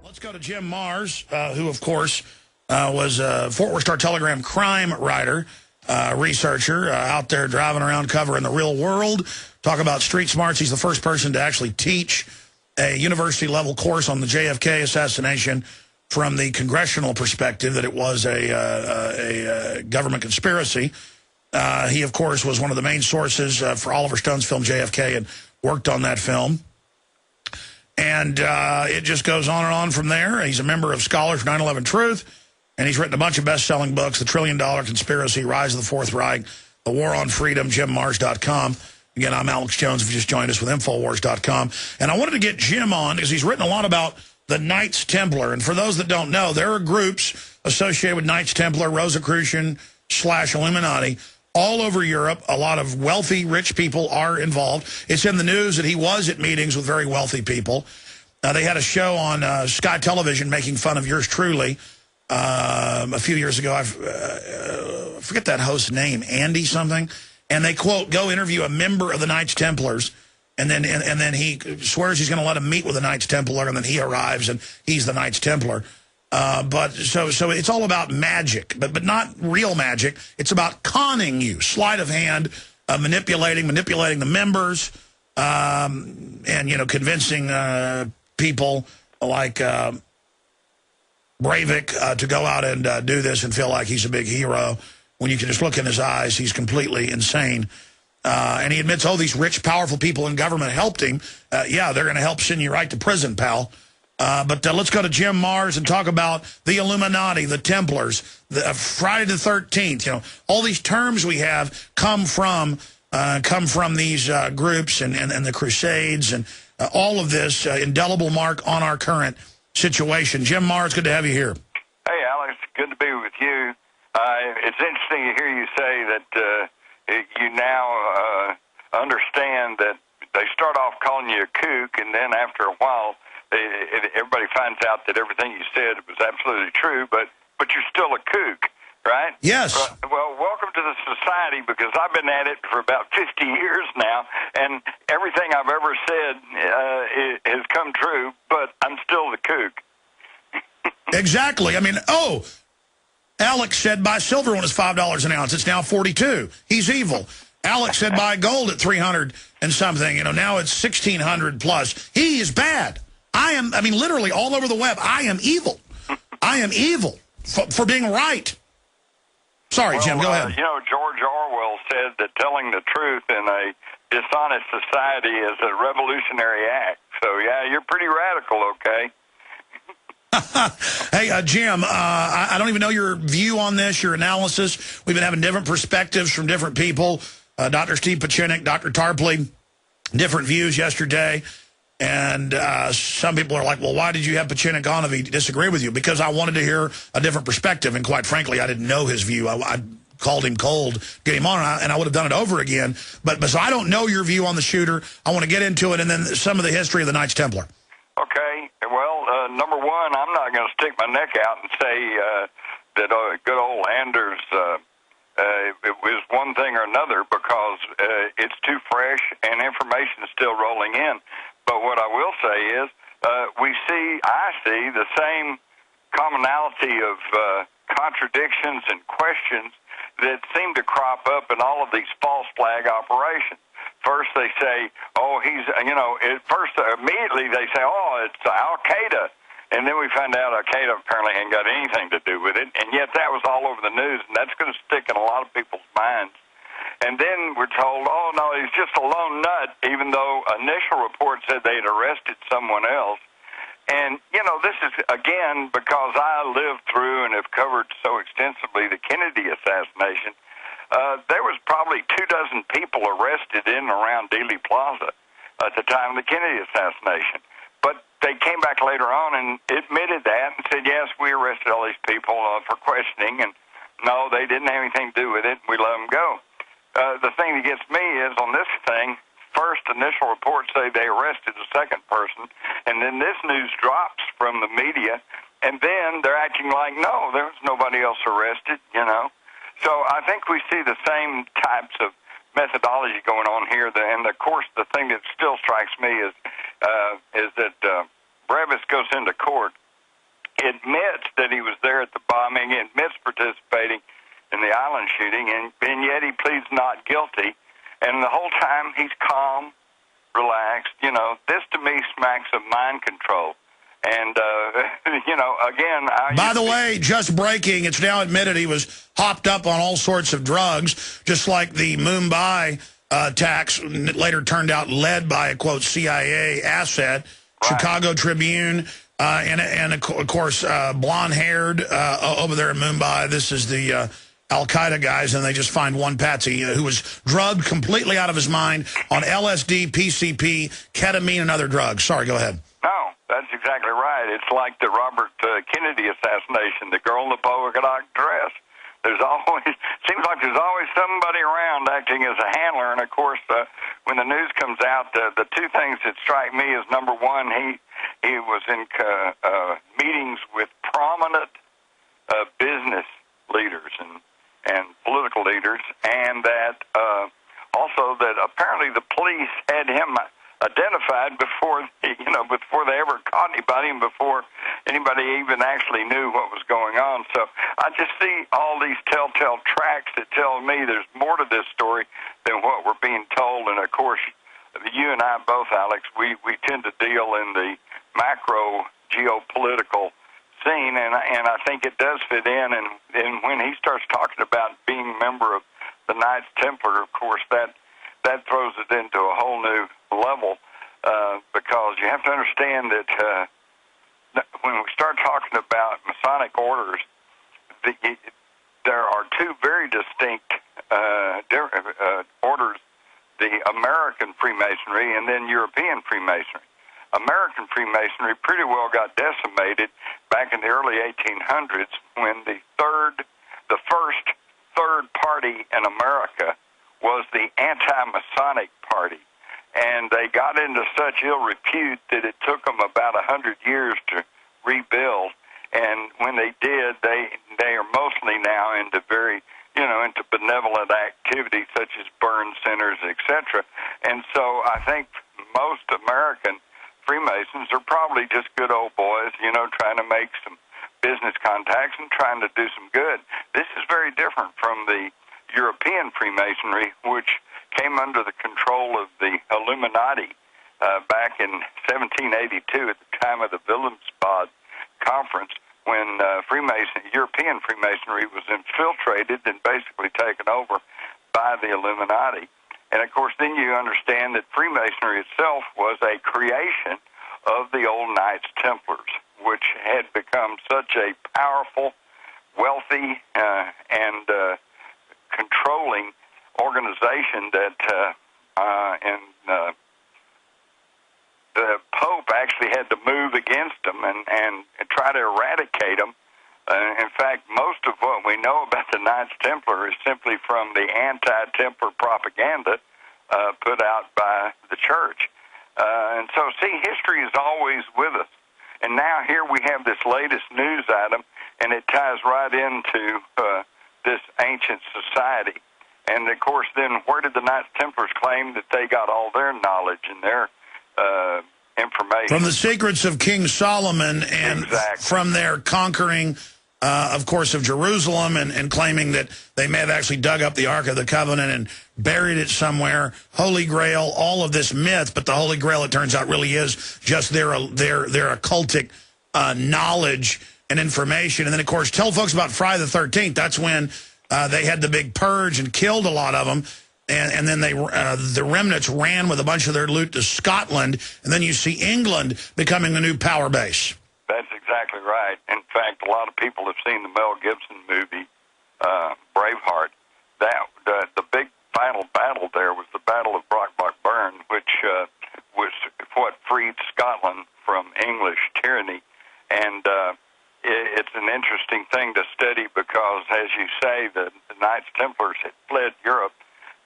Let's go to Jim Mars, who, of course, was a Fort Worth Star-Telegram crime writer, researcher, out there driving around covering the real world. Talk about street smarts. He's the first person to actually teach a university-level course on the JFK assassination from the congressional perspective, that it was a government conspiracy. He, of course, was one of the main sources for Oliver Stone's film JFK and worked on that film. And it just goes on and on from there. He's a member of Scholars for 9/11 Truth, and he's written a bunch of best-selling books: The $1 Trillion Conspiracy, Rise of the Fourth Reich, The War on Freedom, JimMars.com. Again, I'm Alex Jones, if you just joined us, with Infowars.com. And I wanted to get Jim on because he's written a lot about the Knights Templar. And for those that don't know, there are groups associated with Knights Templar, Rosicrucian / Illuminati, all over Europe. A lot of wealthy, rich people are involved. It's in the news that he was at meetings with very wealthy people. They had a show on Sky Television making fun of yours truly a few years ago. I forget that host's name, Andy something. And they, quote, go interview a member of the Knights Templars, and then he swears he's going to let him meet with the Knights Templar, and then he arrives and he's the Knights Templar. So it's all about magic, but not real magic. It's about conning you, sleight of hand, manipulating the members, and, you know, convincing people like Breivik to go out and do this and feel like he's a big hero. When you can just look in his eyes, he's completely insane. And he admits, oh, these rich, powerful people in government helped him. Yeah, they're going to help send you right to prison, pal. But let's go to Jim Mars and talk about the Illuminati, the Templars, the Friday the 13th. You know, all these terms we have come from these groups and the Crusades and all of this indelible mark on our current situation. Jim Mars, good to have you here. Hey, Alex, good to be with you. It's interesting to hear you say that you now understand that they start off calling you a kook, and then after a while, everybody finds out that everything you said was absolutely true, but you're still a kook, right? Yes. Well, welcome to the society, because I've been at it for about 50 years now, and everything I've ever said has come true, but I'm still the kook. Exactly. I mean, Alex said buy silver when it's $5 an ounce. It's now $42. He's evil. Alex said buy gold at $300 and something. You know, now it's $1,600 plus. He is bad. I mean, literally all over the web, I am evil. I am evil for being right. Sorry, Jim, go ahead. You know, George Orwell said that telling the truth in a dishonest society is a revolutionary act. So, yeah, you're pretty radical, okay? Hey, Jim, I don't even know your view on this, your analysis. We've been having different perspectives from different people. Dr. Steve Pachinik, Dr. Tarpley, different views yesterday. And some people are like, well, why did you have Pachinik on if he disagreed with you? Because I wanted to hear a different perspective. And quite frankly, I didn't know his view. I called him cold, get him on, and I would have done it over again. But so I don't know your view on the shooter. I want to get into it, and then some of the history of the Knights Templar. Okay. Well, number one, I'm not going to stick my neck out and say that good old Anders it was one thing or another, because it's too fresh and information is still rolling in. But what I will say is I see the same commonality of contradictions and questions that seem to crop up in all of these false flag operations. First they say, oh, he's, you know, immediately they say, oh, it's Al-Qaeda. And then we find out Al-Qaeda apparently ain't got anything to do with it. And yet that was all over the news, and that's going to stick in a lot of people's minds. And then we're told, oh, no, he's just a lone nut, even though initial reports said they'd arrested someone else. And, you know, this is, again, because I lived through and have covered so extensively the Kennedy assassination. There was probably 24 people arrested in and around Dealey Plaza at the time of the Kennedy assassination. But they came back later on and admitted that and said, yes, we arrested all these people for questioning, and no, they didn't have anything to do with it, and we let them go. The thing that gets me is on this thing, first initial reports say they arrested a second person, and then this news drops from the media, and then they're acting like, no, there was nobody else arrested, you know. So I think we see the same types of methodology going on here. And, of course, the thing that still strikes me is that Brevis goes into court admits that he was there at the bombing, admits participating in the island shooting, and yet he pleads not guilty. And the whole time he's calm, relaxed. You know, this to me smacks of mind control. And, you know, again... By the way, just breaking, it's now admitted he was hopped up on all sorts of drugs, just like the Mumbai attacks later turned out led by a, quote, CIA asset, right. Chicago Tribune, and of course, blonde-haired over there in Mumbai. This is the Al-Qaeda guys, and they just find one patsy who was drugged completely out of his mind on LSD, PCP, ketamine, and other drugs. Sorry, go ahead. No, that's exactly right. It's like the Robert Kennedy assassination, the girl in the polka dot dress. Seems like there's always somebody around acting as a handler. And of course, when the news comes out, the two things that strike me is, number one, he was in meetings with prominent business leaders and political leaders, and that also that apparently the police had him identified before they ever caught anybody, and before anybody even actually knew what was going on. So I just see all these telltale tracks that tell me there's more to this story than what we're being told. And of course, you and I both, Alex, we tend to deal in the macro geopolitical scene, and I think it does fit in. And when he starts talking about being a member of the Knights Templar, of course, that throws it into a whole new level, because you have to understand that when we start talking about Masonic orders, there are two very distinct orders, the American Freemasonry and then European Freemasonry. American Freemasonry pretty well got decimated back in the early 1800s when the first third party in America was the anti-Masonic party. And they got into such ill repute that it took them about 100 years to rebuild. And when they did, they are mostly now into into benevolent activities such as burn centers, etc. And so I think most American Freemasons are probably just good old boys, trying to make some business contacts and trying to do some good. This is very different from the European Freemasonry, which came under the control of the Illuminati back in 1782 at the time of the Wilhelmsbad Conference, when European Freemasonry was infiltrated and basically taken over by the Illuminati. And, of course, then you understand that Freemasonry itself was a creation of the old Knights Templars, which had become such a powerful, wealthy, and controlling organization that the Pope actually had to move against them and try to eradicate them. In fact, most of what we know about the Knights Templar is simply from the anti-Templar propaganda put out by the church. And so, see, history is always with us. And now here we have this latest news item, and it ties right into this ancient society. And, of course, then where did the Knights Templars claim that they got all their knowledge and their information? From the secrets of King Solomon, and exactly. From their conquering, of course, of Jerusalem, and claiming that they may have actually dug up the Ark of the Covenant and buried it somewhere, Holy Grail, all of this myth. But the Holy Grail, it turns out, really is just their occultic knowledge and information. And then, of course, tell folks about Friday the 13th. That's when they had the big purge and killed a lot of them. And then the remnants ran with a bunch of their loot to Scotland. And then you see England becoming the new power base. That's exactly right. In fact, a lot of people have seen the Mel Gibson movie, Braveheart. The big final battle there was the Battle of Brockburn, which was what freed Scotland from English tyranny. And it's an interesting thing to study because, as you say, the Knights Templars had fled Europe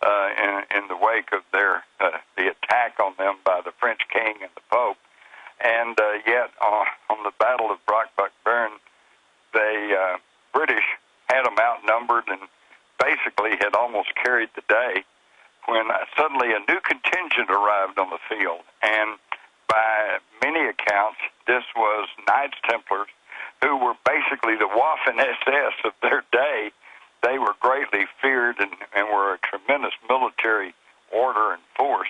in the wake of the attack on them by the French king and the Pope. And yet, on the Battle of Brockburn, the British had them outnumbered and basically had almost carried the day when suddenly a new contingent arrived on the field. And by many accounts, this was Knights Templars who were basically the Waffen SS of their day. They were greatly feared and were a tremendous military order and force.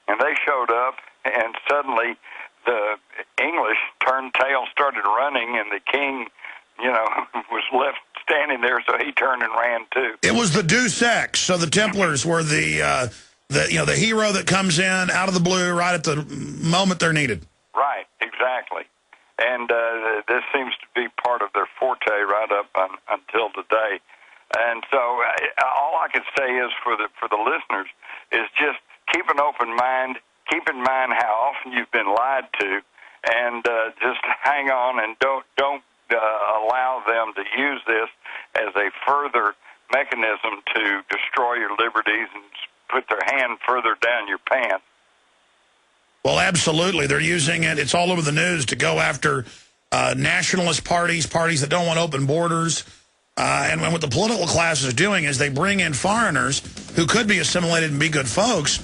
And they showed up, and suddenly the English turned tail, started running, and the king, was left standing there, so he turned and ran too. It was the Deus Ex. So the Templars were the hero that comes in out of the blue right at the moment they're needed. Right, exactly. And this seems to be part of their forte right up until today. And so all I can say is for the listeners is just keep an open mind, keep in mind how often you've been lied to, and just hang on and don't allow them to use this as a further mechanism to destroy your liberties and put their hand further down your pants. Well, absolutely. They're using it. It's all over the news to go after nationalist parties that don't want open borders. And what the political class is doing is they bring in foreigners who could be assimilated and be good folks,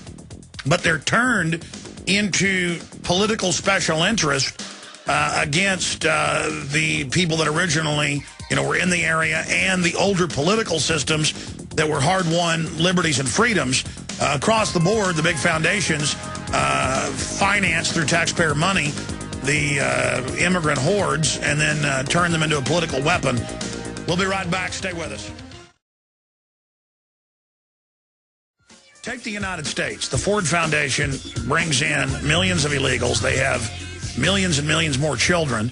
but they're turned into political special interest against the people that originally, were in the area, and the older political systems that were hard-won liberties and freedoms. Across the board, the big foundations finance through taxpayer money the immigrant hordes and then turn them into a political weapon. We'll be right back. Stay with us. Take the United States. The Ford Foundation brings in millions of illegals. They have millions and millions more children.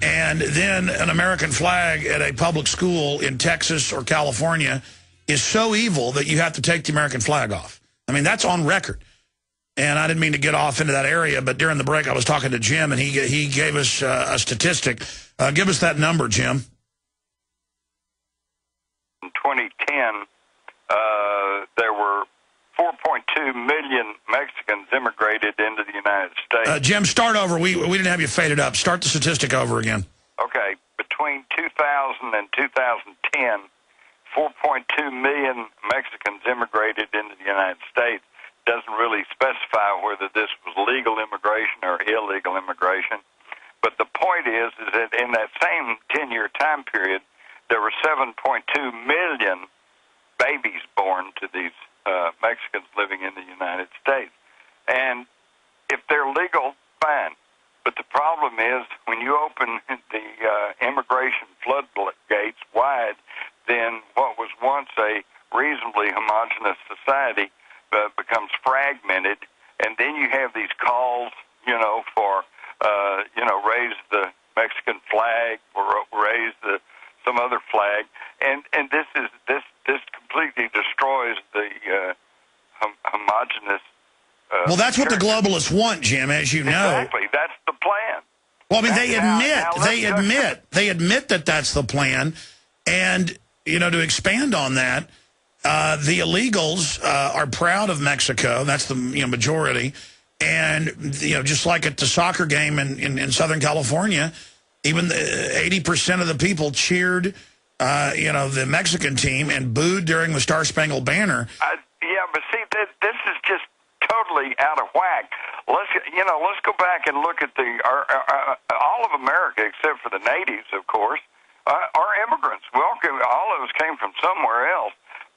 And then an American flag at a public school in Texas or California is so evil that you have to take the American flag off. I mean, that's on record. And I didn't mean to get off into that area, but during the break I was talking to Jim, and he gave us a statistic. Give us that number, Jim. In 2010, there were 4.2 million Mexicans immigrated into the United States. Jim, start over. We didn't have you faded up. Start the statistic over again. Okay. Between 2000 and 2010, 4.2 million Mexicans immigrated into the United States. Doesn't really specify whether this was legal immigration or illegal immigration. But the point is that in that same 10-year time period, there were 7.2 million babies born to these Mexicans living in the United States. And if they're legal, fine. But the problem is when you open the immigration floodgates wide, then what was once a reasonably homogenous society becomes fragmented, and then you have these calls, for, raise the Mexican flag or raise some other flag, and this completely destroys the homogenous. Well, that's what the globalists want, Jim, as you know. Exactly, that's the plan. Well, I mean, they admit that that's the plan, and to expand on that. The illegals are proud of Mexico. That's the majority. And, just like at the soccer game in Southern California, even 80% of the people cheered, the Mexican team and booed during the Star-Spangled Banner. Yeah, but see, this is just totally out of whack. Let's go back and look at all of America, except for the natives, of course, are immigrants. All of us came from somewhere else.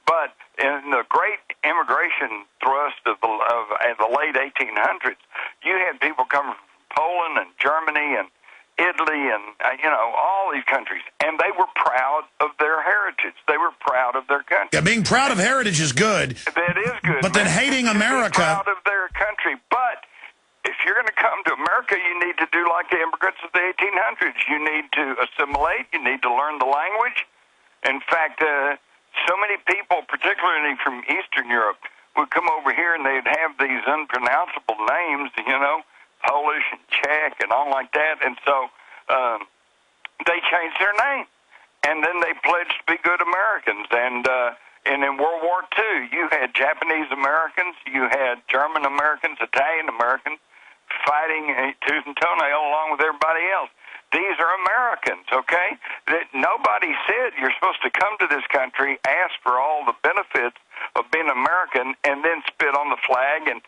But in the great immigration thrust of the late 1800s, you had people coming from Poland and Germany and Italy and, all these countries. And they were proud of their heritage. They were proud of their country. Yeah, being proud of heritage is good. That is good. But then hating America. Proud of their country. But if you're going to come to America, you need to do like the immigrants of the 1800s. You need to assimilate. You need to learn the language. In fact, so many people, particularly from Eastern Europe, would come over here and they'd have these unpronounceable names, Polish and Czech and all like that. And so they changed their name. And then they pledged to be good Americans. And in World War II, you had Japanese Americans, you had German Americans, Italian Americans fighting tooth and toenail along with everybody else. These are Americans, okay? That nobody said you're supposed to come to this country, ask for all the benefits of being American, and then spit on the flag and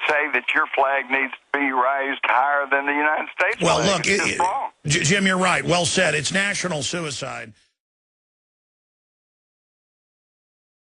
say that your flag needs to be raised higher than the United States flag. Well, look, it's wrong. Jim, you're right. Well said. It's national suicide.